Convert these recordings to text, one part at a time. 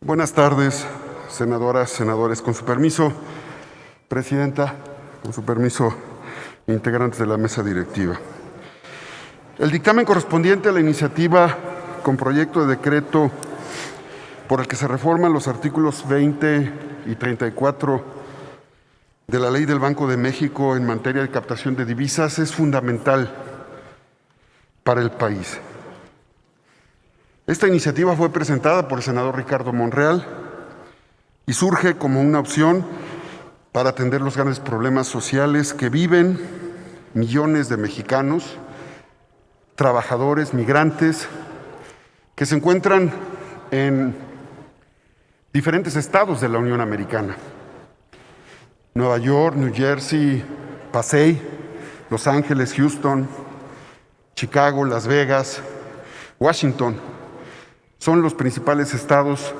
Buenas tardes, senadoras, senadores. Con su permiso, presidenta, con su permiso, integrantes de la mesa directiva. El dictamen correspondiente a la iniciativa con proyecto de decreto por el que se reforman los artículos 20 y 34 de la Ley del Banco de México en materia de captación de divisas es fundamental para el país. Esta iniciativa fue presentada por el senador Ricardo Monreal y surge como una opción para atender los grandes problemas sociales que viven millones de mexicanos, trabajadores, migrantes, que se encuentran en diferentes estados de la Unión Americana. Nueva York, New Jersey, Pasay, Los Ángeles, Houston, Chicago, Las Vegas, Washington, son los principales estados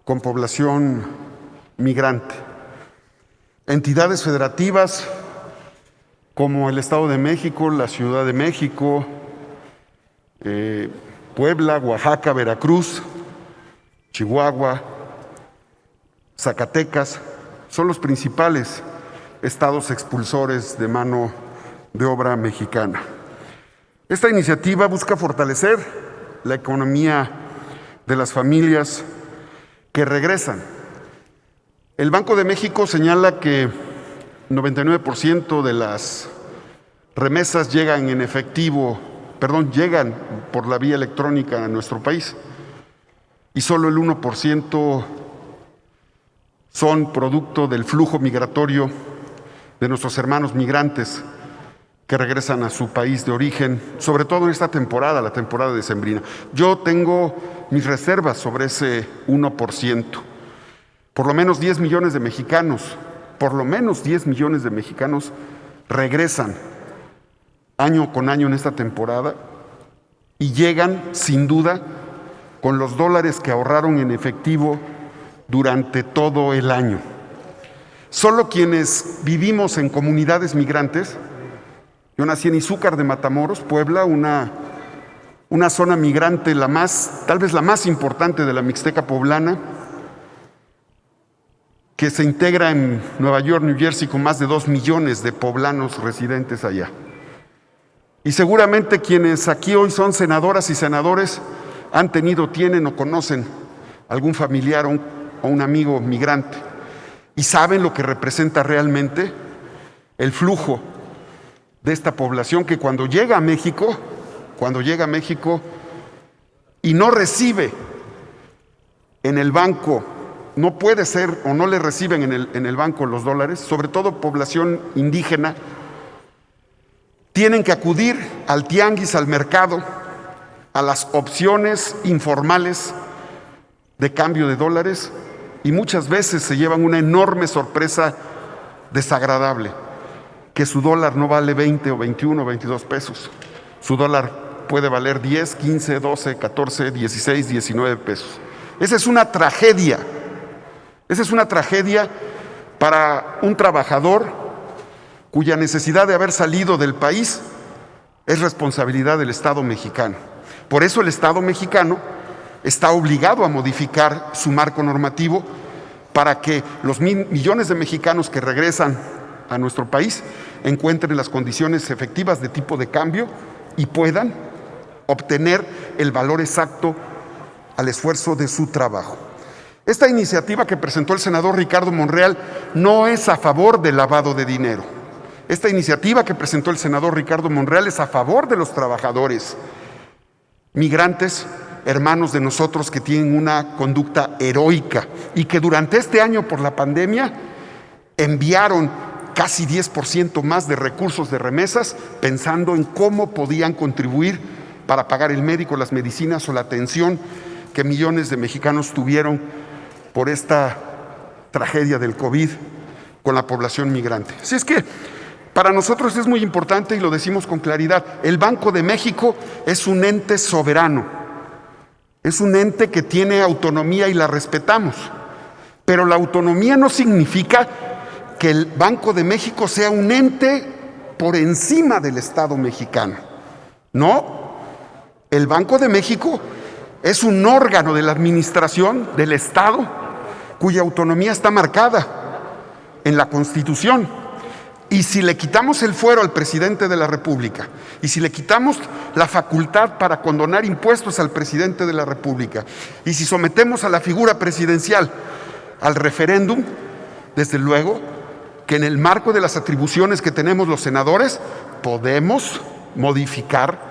con población migrante. Entidades federativas como el Estado de México, la Ciudad de México, Puebla, Oaxaca, Veracruz, Chihuahua, Zacatecas, son los principales estados expulsores de mano de obra mexicana. Esta iniciativa busca fortalecer la economía de las familias que regresan. El Banco de México señala que 99% de las remesas llegan por la vía electrónica a nuestro país y solo el 1% son producto del flujo migratorio de nuestros hermanos migrantes que regresan a su país de origen, sobre todo en esta temporada, la temporada decembrina. Yo tengo mis reservas sobre ese 1%. Por lo menos 10 millones de mexicanos regresan año con año en esta temporada y llegan, sin duda, con los dólares que ahorraron en efectivo durante todo el año. Solo quienes vivimos en comunidades migrantes. Yo nací en Izúcar de Matamoros, Puebla, una zona migrante tal vez la más importante de la Mixteca poblana, que se integra en Nueva York, New Jersey, con más de 2 millones de poblanos residentes allá. Y seguramente quienes aquí hoy son senadoras y senadores tienen o conocen algún familiar o un amigo migrante y saben lo que representa realmente el flujo de esta población que cuando llega a México y no recibe en el banco, no puede ser o no le reciben en el banco los dólares, sobre todo población indígena, tienen que acudir al tianguis, al mercado, a las opciones informales de cambio de dólares y muchas veces se llevan una enorme sorpresa desagradable, que su dólar no vale 20 o 21 o 22 pesos. Su dólar puede valer 10, 15, 12, 14, 16, 19 pesos. Esa es una tragedia. Esa es una tragedia para un trabajador cuya necesidad de haber salido del país es responsabilidad del Estado mexicano. Por eso el Estado mexicano está obligado a modificar su marco normativo para que los millones de mexicanos que regresan a nuestro país encuentren las condiciones efectivas de tipo de cambio y puedan obtener el valor exacto al esfuerzo de su trabajo. Esta iniciativa que presentó el senador Ricardo Monreal no es a favor del lavado de dinero. Esta iniciativa que presentó el senador Ricardo Monreal es a favor de los trabajadores migrantes, hermanos de nosotros que tienen una conducta heroica y que durante este año por la pandemia enviaron casi 10% más de recursos de remesas pensando en cómo podían contribuir para pagar el médico, las medicinas o la atención que millones de mexicanos tuvieron por esta tragedia del COVID con la población migrante. Así es que para nosotros es muy importante y lo decimos con claridad, el Banco de México es un ente soberano, es un ente que tiene autonomía y la respetamos, pero la autonomía no significa que el Banco de México sea un ente por encima del Estado mexicano. No, El Banco de México es un órgano de la administración del Estado cuya autonomía está marcada en la Constitución. Y si le quitamos el fuero al presidente de la República, y si le quitamos la facultad para condonar impuestos al presidente de la República, y si sometemos a la figura presidencial al referéndum, desde luego que en el marco de las atribuciones que tenemos los senadores, podemos modificar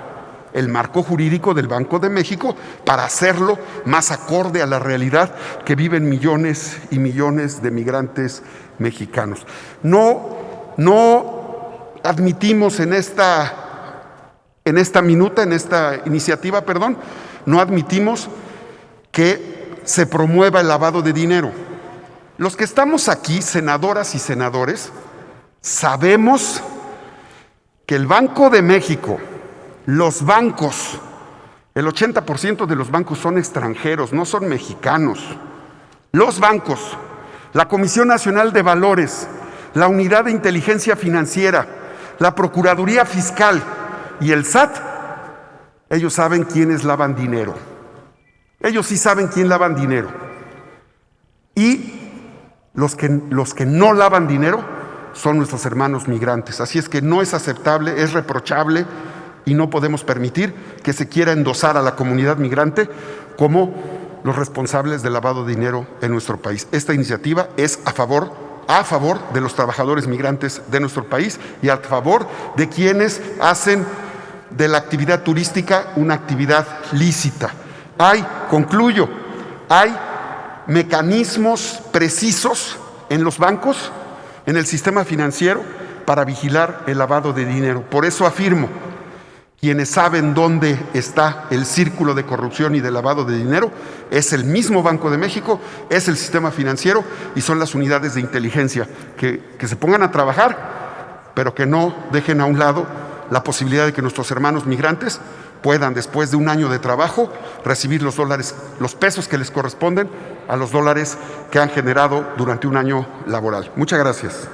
el marco jurídico del Banco de México para hacerlo más acorde a la realidad que viven millones y millones de migrantes mexicanos. No admitimos en esta iniciativa, no admitimos que se promueva el lavado de dinero. Los que estamos aquí, senadoras y senadores, sabemos que el Banco de México, los bancos, el 80% de los bancos son extranjeros, no son mexicanos. Los bancos, la Comisión Nacional de Valores, la Unidad de Inteligencia Financiera, la Procuraduría Fiscal y el SAT, ellos saben quiénes lavan dinero. Ellos sí saben quién lavan dinero. Y los que no lavan dinero son nuestros hermanos migrantes. Así es que no es aceptable, es reprochable y no podemos permitir que se quiera endosar a la comunidad migrante como los responsables del lavado de dinero en nuestro país. Esta iniciativa es a favor de los trabajadores migrantes de nuestro país y a favor de quienes hacen de la actividad turística una actividad lícita. Hay mecanismos precisos en los bancos, en el sistema financiero, para vigilar el lavado de dinero. Por eso afirmo, quienes saben dónde está el círculo de corrupción y de lavado de dinero es el mismo Banco de México, es el sistema financiero y son las unidades de inteligencia que se pongan a trabajar, pero que no dejen a un lado la posibilidad de que nuestros hermanos migrantes puedan, después de un año de trabajo, recibir los dólares, los pesos que les corresponden a los dólares que han generado durante un año laboral. Muchas gracias.